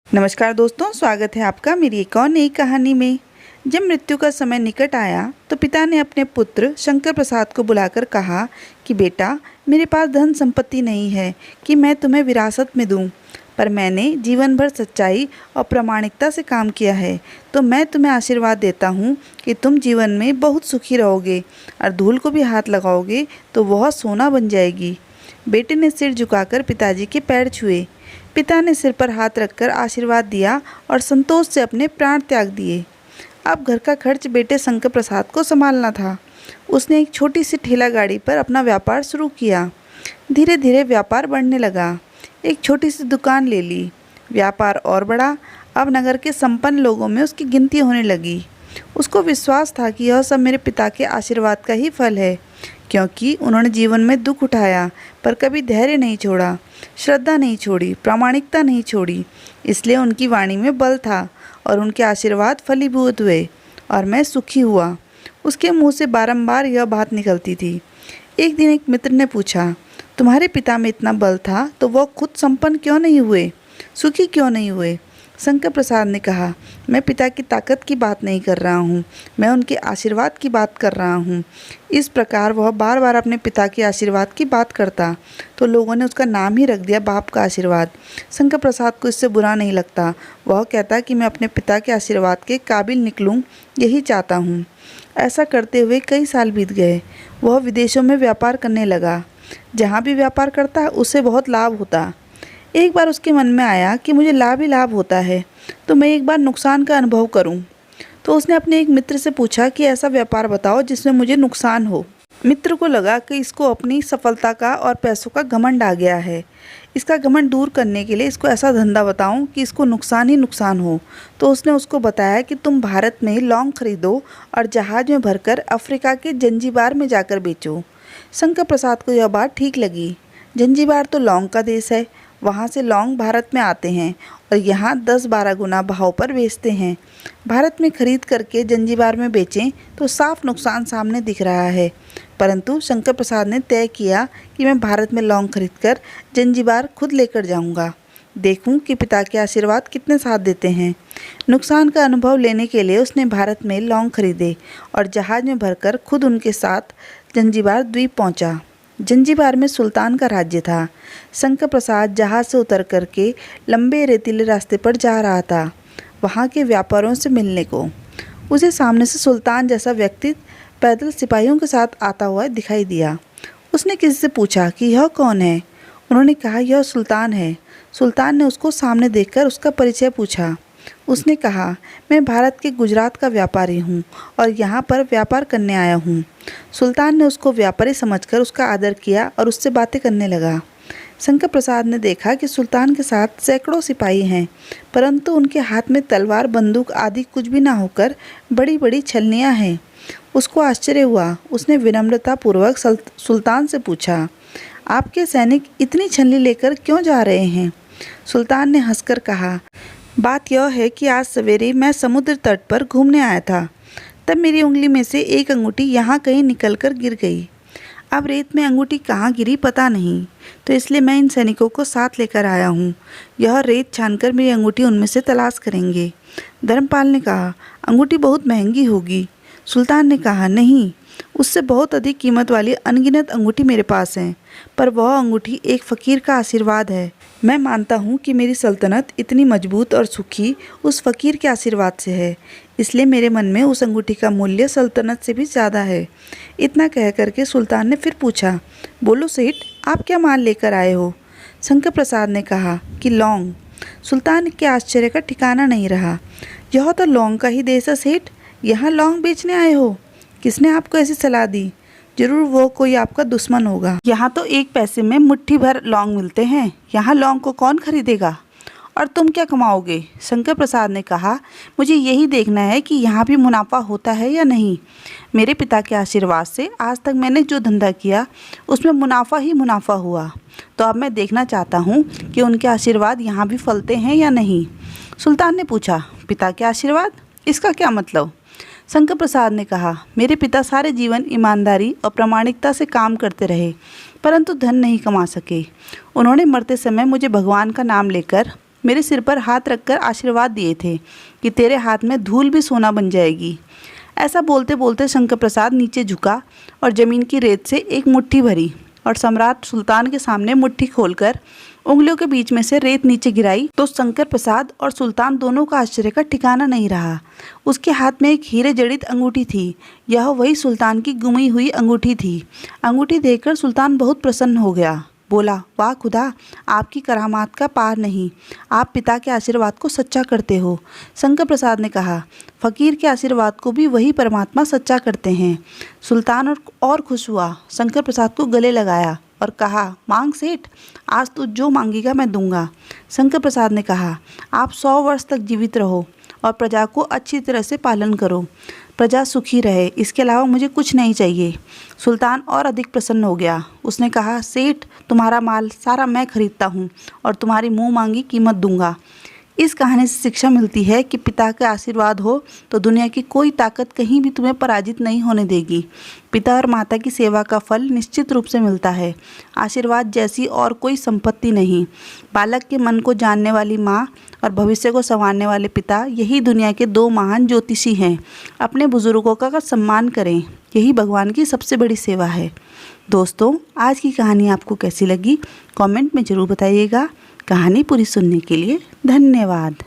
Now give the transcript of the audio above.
नमस्कार दोस्तों, स्वागत है आपका मेरी एक और नई कहानी में। जब मृत्यु का समय निकट आया तो पिता ने अपने पुत्र शंकर प्रसाद को बुलाकर कहा कि बेटा, मेरे पास धन संपत्ति नहीं है कि मैं तुम्हें विरासत में दूं, पर मैंने जीवन भर सच्चाई और प्रामाणिकता से काम किया है, तो मैं तुम्हें आशीर्वाद देता हूँ कि तुम जीवन में बहुत सुखी रहोगे और धूल को भी हाथ लगाओगे तो वह सोना बन जाएगी। बेटे ने सिर झुकाकर पिताजी के पैर छुए। पिता ने सिर पर हाथ रखकर आशीर्वाद दिया और संतोष से अपने प्राण त्याग दिए। अब घर का खर्च बेटे शंकर प्रसाद को संभालना था। उसने एक छोटी सी ठेला गाड़ी पर अपना व्यापार शुरू किया। धीरे धीरे व्यापार बढ़ने लगा। एक छोटी सी दुकान ले ली। व्यापार और बढ़ा। अब नगर के संपन्न लोगों में उसकी गिनती होने लगी। उसको विश्वास था कि यह सब मेरे पिता के आशीर्वाद का ही फल है, क्योंकि उन्होंने जीवन में दुख उठाया पर कभी धैर्य नहीं छोड़ा, श्रद्धा नहीं छोड़ी, प्रामाणिकता नहीं छोड़ी। इसलिए उनकी वाणी में बल था और उनके आशीर्वाद फलीभूत हुए और मैं सुखी हुआ। उसके मुंह से बारंबार यह बात निकलती थी। एक दिन एक मित्र ने पूछा, तुम्हारे पिता में इतना बल था तो वह खुद संपन्न क्यों नहीं हुए, सुखी क्यों नहीं हुए? शंकर प्रसाद ने कहा, मैं पिता की ताकत की बात नहीं कर रहा हूँ, मैं उनके आशीर्वाद की बात कर रहा हूँ। इस प्रकार वह बार बार अपने पिता के आशीर्वाद की बात करता तो लोगों ने उसका नाम ही रख दिया बाप का आशीर्वाद। शंकर प्रसाद को इससे बुरा नहीं लगता। वह कहता कि मैं अपने पिता के आशीर्वाद के काबिल निकलूँ, यही चाहता हूँ। ऐसा करते हुए कई साल बीत गए। वह विदेशों में व्यापार करने लगा। जहाँ भी व्यापार करता उसे बहुत लाभ होता। एक बार उसके मन में आया कि मुझे लाभ ही लाभ होता है, तो मैं एक बार नुकसान का अनुभव करूं। तो उसने अपने एक मित्र से पूछा कि ऐसा व्यापार बताओ जिसमें मुझे नुकसान हो। मित्र को लगा कि इसको अपनी सफलता का और पैसों का घमंड आ गया है। इसका घमंड दूर करने के लिए इसको ऐसा धंधा बताऊं कि इसको नुकसान ही नुकसान हो। तो उसने उसको बताया कि तुम भारत में लौंग खरीदो और जहाज में भरकर अफ्रीका के जंजीबार में जाकर बेचो। शंकर प्रसाद को यह बात ठीक लगी। जंजीबार तो लौंग का देश है। वहाँ से लौंग भारत में आते हैं और यहाँ 10-12 गुना भाव पर बेचते हैं। भारत में खरीद करके जंजीबार में बेचें तो साफ नुकसान सामने दिख रहा है, परंतु शंकर प्रसाद ने तय किया कि मैं भारत में लौंग खरीदकर जंजीबार खुद लेकर जाऊंगा। देखूं कि पिता के आशीर्वाद कितने साथ देते हैं। नुकसान का अनुभव लेने के लिए उसने भारत में लौंग खरीदे और जहाज में भरकर खुद उनके साथ जंजीबार द्वीप पहुंचा। जंजीबार में सुल्तान का राज्य था। शंकर प्रसाद जहाज से उतर करके लंबे रेतीले रास्ते पर जा रहा था वहाँ के व्यापारियों से मिलने को। उसे सामने से सुल्तान जैसा व्यक्ति पैदल सिपाहियों के साथ आता हुआ दिखाई दिया। उसने किसी से पूछा कि यह कौन है। उन्होंने कहा, यह सुल्तान है। सुल्तान ने उसको सामने देखकर उसका परिचय पूछा। उसने कहा, मैं भारत के गुजरात का व्यापारी हूँ और यहाँ पर व्यापार करने आया हूँ। सुल्तान ने उसको व्यापारी समझकर उसका आदर किया और उससे बातें करने लगा। शंकर प्रसाद ने देखा कि सुल्तान के साथ सैकड़ों सिपाही हैं, परंतु उनके हाथ में तलवार, बंदूक आदि कुछ भी ना होकर बड़ी बड़ी छलनियाँ हैं। उसको आश्चर्य हुआ। उसने विनम्रतापूर्वक सुल्तान से पूछा, आपके सैनिक इतनी छलनी लेकर क्यों जा रहे हैं? सुल्तान ने हंसकर कहा, बात यह है कि आज सवेरे मैं समुद्र तट पर घूमने आया था, तब मेरी उंगली में से एक अंगूठी यहाँ कहीं निकलकर गिर गई। अब रेत में अंगूठी कहाँ गिरी पता नहीं, तो इसलिए मैं इन सैनिकों को साथ लेकर आया हूँ। यह रेत छानकर मेरी अंगूठी उनमें से तलाश करेंगे। धर्मपाल ने कहा, अंगूठी बहुत महंगी होगी। सुल्तान ने कहा, नहीं, उससे बहुत अधिक कीमत वाली अनगिनत अंगूठी मेरे पास है, पर वह अंगूठी एक फ़कीर का आशीर्वाद है। मैं मानता हूँ कि मेरी सल्तनत इतनी मजबूत और सुखी उस फ़कीर के आशीर्वाद से है, इसलिए मेरे मन में उस अंगूठी का मूल्य सल्तनत से भी ज़्यादा है। इतना कह करके सुल्तान ने फिर पूछा, बोलो सेठ, आप क्या माल लेकर आए हो? शंकर प्रसाद ने कहा कि लौंग। सुल्तान के आश्चर्य का ठिकाना नहीं रहा। यह तो लौंग का ही देश है सेठ, यहाँ लौंग बेचने आए हो? किसने आपको ऐसी सलाह दी? जरूर वो कोई आपका दुश्मन होगा। यहाँ तो 1 पैसे में मुट्ठी भर लौंग मिलते हैं, यहाँ लौंग को कौन खरीदेगा? और तुम क्या कमाओगे? शंकर प्रसाद ने कहा, मुझे यही देखना है कि यहाँ भी मुनाफा होता है या नहीं। मेरे पिता के आशीर्वाद से आज तक मैंने जो धंधा किया उसमें मुनाफा ही मुनाफा हुआ, तो अब मैं देखना चाहता हूँ कि उनके आशीर्वाद यहाँ भी फलते हैं या नहीं। सुल्तान ने पूछा, पिता के आशीर्वाद, इसका क्या मतलब? शंकर प्रसाद ने कहा, मेरे पिता सारे जीवन ईमानदारी और प्रामाणिकता से काम करते रहे, परंतु धन नहीं कमा सके। उन्होंने मरते समय मुझे भगवान का नाम लेकर मेरे सिर पर हाथ रखकर आशीर्वाद दिए थे कि तेरे हाथ में धूल भी सोना बन जाएगी। ऐसा बोलते बोलते शंकर प्रसाद नीचे झुका और ज़मीन की रेत से एक मुट्ठी भरी और सम्राट सुल्तान के सामने मुट्ठी खोलकर उंगलियों के बीच में से रेत नीचे गिराई तो शंकर प्रसाद और सुल्तान दोनों का आश्चर्य का ठिकाना नहीं रहा। उसके हाथ में एक हीरे जड़ित अंगूठी थी। यह वही सुल्तान की गुमी हुई अंगूठी थी। अंगूठी देखकर सुल्तान बहुत प्रसन्न हो गया। बोला, वाह खुदा, आपकी करामात का पार नहीं। आप पिता के आशीर्वाद को सच्चा करते हो। शंकर प्रसाद ने कहा, फ़कीर के आशीर्वाद को भी वही परमात्मा सच्चा करते हैं। सुल्तान और खुश हुआ, शंकर प्रसाद को गले लगाया और कहा, मांग सेठ, आज तू जो मांगेगा मैं दूंगा। शंकर प्रसाद ने कहा, आप 100 वर्ष तक जीवित रहो और प्रजा को अच्छी तरह से पालन करो। प्रजा सुखी रहे, इसके अलावा मुझे कुछ नहीं चाहिए। सुल्तान और अधिक प्रसन्न हो गया। उसने कहा, सेठ, तुम्हारा माल सारा मैं खरीदता हूँ और तुम्हारी मुँह मांगी कीमत दूंगा। इस कहानी से शिक्षा मिलती है कि पिता का आशीर्वाद हो तो दुनिया की कोई ताकत कहीं भी तुम्हें पराजित नहीं होने देगी। पिता और माता की सेवा का फल निश्चित रूप से मिलता है। आशीर्वाद जैसी और कोई संपत्ति नहीं। बालक के मन को जानने वाली माँ और भविष्य को संवारने वाले पिता, यही दुनिया के 2 महान ज्योतिषी हैं। अपने बुजुर्गों का सम्मान करें, यही भगवान की सबसे बड़ी सेवा है। दोस्तों, आज की कहानी आपको कैसी लगी कमेंट में ज़रूर बताइएगा। कहानी पूरी सुनने के लिए धन्यवाद।